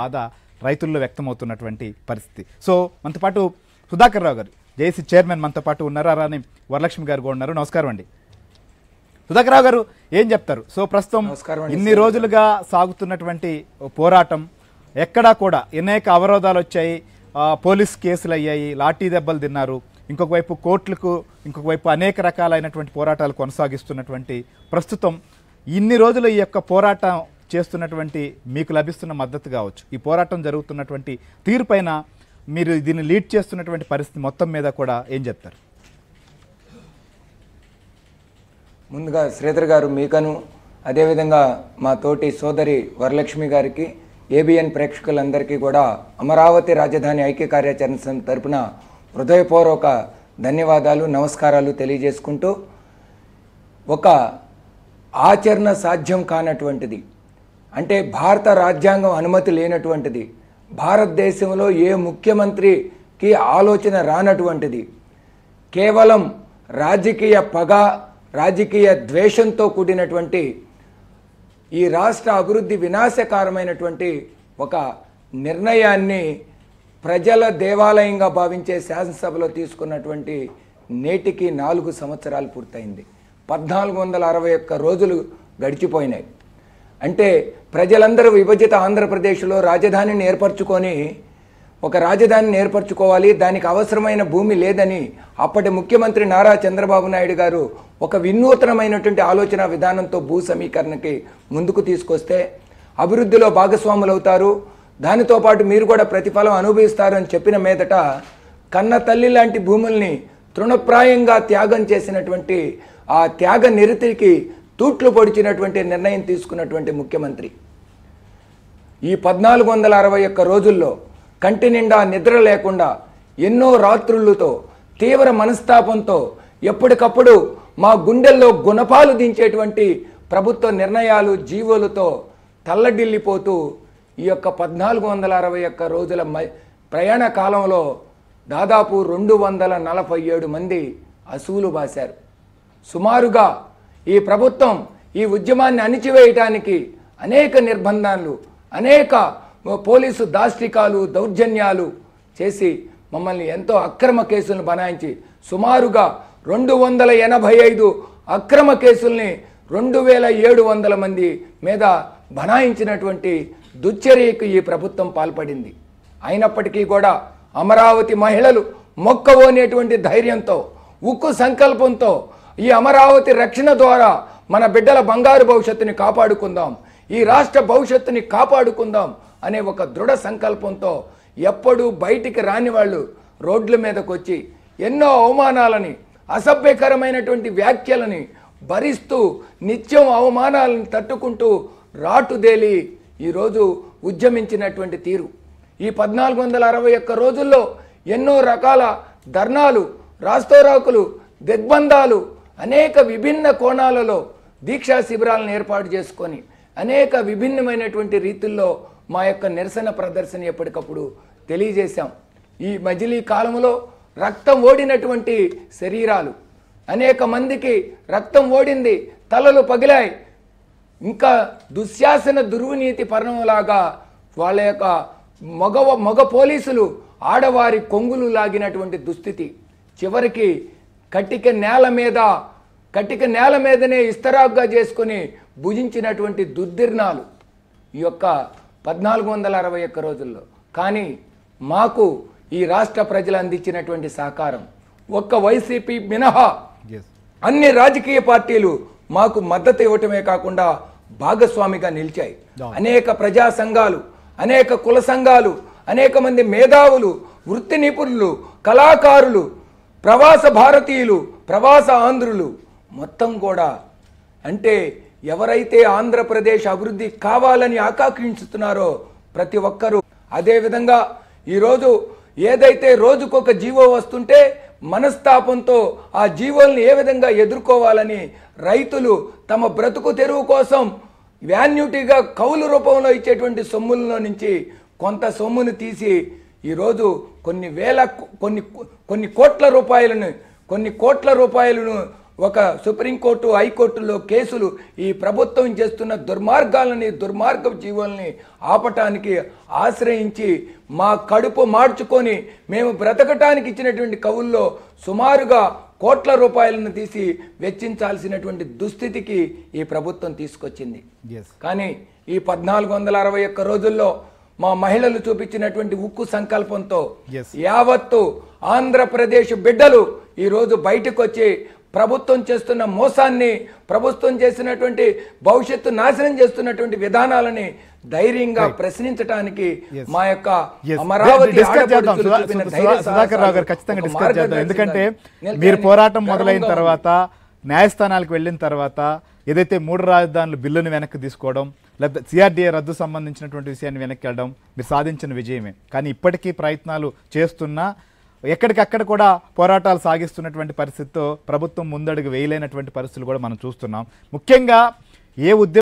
బాధ రైతుల్లో వ్యక్తమవుతున్నటువంటి పరిస్థితి. సో మనతో పాటు సుధాకర్ రావు గారు జేఏసీ చైర్మన్ మనతో పాటు ఉన్నారు. అలానే వరలక్ష్మి గారు కూడా ఉన్నారు. నమస్కారం అండి. సుధాకర్ రావు గారు ఏం చెప్తారు? సో ప్రస్తుతం ఇన్ని రోజులుగా సాగుతున్నటువంటి పోరాటం ఎక్కడా కూడా అనేక అవరోధాలు వచ్చాయి, పోలీస్ కేసులు అయ్యాయి, లాఠీ దెబ్బలు తిన్నారు, ఇంకొక వైపు కోర్టులకు, ఇంకొక వైపు అనేక రకాలైనటువంటి పోరాటాలు కొనసాగిస్తున్నటువంటి ప్రస్తుతం ఇన్ని రోజులు ఈ యొక్క పోరాటం చేస్తున్నటువంటి మీకు లభిస్తున్న మద్దతు కావచ్చు, ఈ పోరాటం జరుగుతున్నటువంటి తీరుపైన మీరు దీన్ని లీడ్ చేస్తున్నటువంటి పరిస్థితి మొత్తం మీద కూడా ఏం చెప్తారు? ముందుగా శ్రీధర్ గారు మీకను, అదేవిధంగా మా తోటి సోదరి వరలక్ష్మి గారికి, ఏబిఎన్ ప్రేక్షకులందరికీ కూడా అమరావతి రాజధాని ఐక్య కార్యాచరణ సమితి తరపున హృదయపూర్వక ధన్యవాదాలు, నమస్కారాలు తెలియజేసుకుంటూ, ఒక ఆచరణ సాధ్యం కానటువంటిది, అంటే భారత రాజ్యాంగం అనుమతి లేనటువంటిది, భారతదేశంలో ఏ ముఖ్యమంత్రికి ఆలోచన రానటువంటిది, కేవలం రాజకీయ పగ, రాజకీయ ద్వేషంతో కూడినటువంటి ఈ రాష్ట్ర అభివృద్ధి వినాశకారమైనటువంటి ఒక నిర్ణయాన్ని ప్రజల దేవాలయంగా భావించే శాసనసభలో తీసుకున్నటువంటి నేటికి 4 సంవత్సరాలు పూర్తయింది. 1461 రోజులు గడిచిపోయినాయి. అంటే ప్రజలందరూ విభజిత ఆంధ్రప్రదేశ్లో రాజధానిని ఏర్పరచుకొని ఒక రాజధానిని ఏర్పరచుకోవాలి, దానికి అవసరమైన భూమి లేదని అప్పటి ముఖ్యమంత్రి నారా చంద్రబాబు నాయుడు గారు ఒక వినూత్నమైనటువంటి ఆలోచన విధానంతో భూ సమీకరణకి ముందుకు తీసుకొస్తే అభివృద్ధిలో భాగస్వాములు అవుతారు, దానితో పాటు మీరు కూడా ప్రతిఫలం అనుభవిస్తారు అని చెప్పిన మీదట కన్న తల్లి లాంటి భూముల్ని తృణప్రాయంగా త్యాగం చేసినటువంటి ఆ త్యాగ నిరతికి తూట్లు పొడిచినటువంటి నిర్ణయం తీసుకున్నటువంటి ముఖ్యమంత్రి ఈ 1461 రోజుల్లో కంటి నిండా నిద్ర లేకుండా ఎన్నో రాత్రులతో తీవ్ర మనస్తాపంతో ఎప్పటికప్పుడు మా గుండెల్లో గుణపాలు దించేటువంటి ప్రభుత్వ నిర్ణయాలు, జీవోలతో తల్లడిల్లిపోతూ ఈ యొక్క 1461 రోజుల ప్రయాణ కాలంలో దాదాపు 247 మంది అసువులు బాశారు. సుమారుగా ఈ ప్రభుత్వం ఈ ఉద్యమాన్ని అణిచివేయటానికి అనేక నిర్బంధాలు, అనేక పోలీసు దాష్టికాలు, దౌర్జన్యాలు చేసి మమ్మల్ని ఎంతో అక్రమ కేసులను బనాయించి సుమారుగా 285 అక్రమ కేసుల్ని 2700 మంది మీద బనాయించినటువంటి దుశ్చర్యకు ఈ ప్రభుత్వం పాల్పడింది. అయినప్పటికీ కూడా అమరావతి మహిళలు మొక్కవోనేటువంటి ధైర్యంతో, ఉక్కు సంకల్పంతో ఈ అమరావతి రక్షణ ద్వారా మన బిడ్డల బంగారు భవిష్యత్తుని కాపాడుకుందాం, ఈ రాష్ట్ర భవిష్యత్తుని కాపాడుకుందాం అనే ఒక దృఢ సంకల్పంతో ఎప్పుడూ బయటికి రాని వాళ్ళు రోడ్ల మీదకి వచ్చి ఎన్నో అవమానాలని, అసభ్యకరమైనటువంటి వ్యాఖ్యలని భరిస్తూ నిత్యం అవమానాలను తట్టుకుంటూ రాటుదేలి ఈరోజు ఉద్యమించినటువంటి తీరు, ఈ 1461 రోజుల్లో ఎన్నో రకాల ధర్నాలు, రాస్తోరాకులు, దిగ్బంధాలు, అనేక విభిన్న కోణాలలో దీక్షా శిబిరాలను ఏర్పాటు చేసుకొని అనేక విభిన్నమైనటువంటి రీతుల్లో మా యొక్క నిరసన ప్రదర్శన ఎప్పటికప్పుడు తెలియజేశాం. ఈ మజిలీ కాలంలో రక్తం ఓడినటువంటి శరీరాలు, అనేక మందికి రక్తం ఓడింది, తలలు పగిలాయి, ఇంకా దుశ్శాసన దుర్వినీతి పరిణామంలాగా వాళ్ళ యొక్క మగ పోలీసులు ఆడవారి కొంగులు లాగినటువంటి దుస్థితి, చివరికి కటిక నేల మీదనే ఇస్తరాగ్గా చేసుకొని భుజించినటువంటి దుర్దిర్ణాలు ఈ యొక్క 1461 రోజుల్లో. కానీ మాకు ఈ రాష్ట్ర ప్రజలు అందించినటువంటి సహకారం, ఒక్క వైసీపీ మినహా అన్ని రాజకీయ పార్టీలు మాకు మద్దతు ఇవ్వటమే కాకుండా భాగస్వామిగా నిలిచాయి. అనేక ప్రజా సంఘాలు, అనేక కుల సంఘాలు, అనేక మంది మేధావులు, వృత్తి నిపుణులు, కళాకారులు, ప్రవాస భారతీయులు, ప్రవాస ఆంధ్రులు మొత్తం కూడా, అంటే ఎవరైతే ఆంధ్రప్రదేశ్ అభివృద్ధి కావాలని ఆకాంక్షిస్తున్నారో ప్రతి ఒక్కరూ, అదేవిధంగా ఈరోజు ఏదైతే రోజుకొక జీవో వస్తుంటే మనస్తాపంతో ఆ జీవోల్ని ఏ విధంగా ఎదుర్కోవాలని రైతులు తమ బ్రతుకు తెరువు కోసం వ్యాన్యూటీగా కౌలు రూపంలో ఇచ్చేటువంటి సొమ్ములలో నుంచి కొంత సొమ్మును తీసి ఈరోజు కొన్ని కోట్ల రూపాయలను ఒక సుప్రీంకోర్టు హైకోర్టులో కేసులు ఈ ప్రభుత్వం చేస్తున్న దుర్మార్గాలని దుర్మార్గ జీవుల్ని ఆపటానికి ఆశ్రయించి మా కడుపు మార్చుకొని మేము బ్రతకటానికి ఇచ్చినటువంటి కవుల్లో సుమారుగా కోట్ల రూపాయలను తీసి వెచ్చించాల్సినటువంటి దుస్థితికి ఈ ప్రభుత్వం తీసుకొచ్చింది. కానీ ఈ 1461 రోజుల్లో మా మహిళలు చూపించినటువంటి ఉక్కు సంకల్పంతో యావత్తు ఆంధ్రప్రదేశ్ బిడ్డలు ఈరోజు బయటకు వచ్చి ప్రభుత్వం చేస్తున్న మోసాన్ని, ప్రభుత్వం చేసినటువంటి భవిష్యత్తు నాశనం చేస్తున్నటువంటి విధానాలని ధైర్యంగా ప్రశ్నించడానికి మా యొక్క అమరావతి సుధాకర్ రావు గారు ఖచ్చితంగా డిస్కస్ చేద్దాం. ఎందుకంటే మీరు పోరాటం మొదలైన తర్వాత, న్యాయస్థానాలకు వెళ్ళిన తర్వాత ఏదైతే 3 రాజధానులు బిల్లును వెనక్కి తీసుకోవడం, లేకపోతే సిఆర్డీఏ రద్దు సంబంధించినటువంటి విషయాన్ని వెనక్కి వెళ్ళడం మీరు సాధించిన విజయమే. కానీ ఇప్పటికీ ప్రయత్నాలు చేస్తున్నా ఎక్కడికక్కడ కూడా పోరాటాలు సాగిస్తున్నటువంటి పరిస్థితితో ప్రభుత్వం ముందడుగు వేయలేనటువంటి పరిస్థితులు కూడా మనం చూస్తున్నాం. ముఖ్యంగా ఏ ఉద్యమం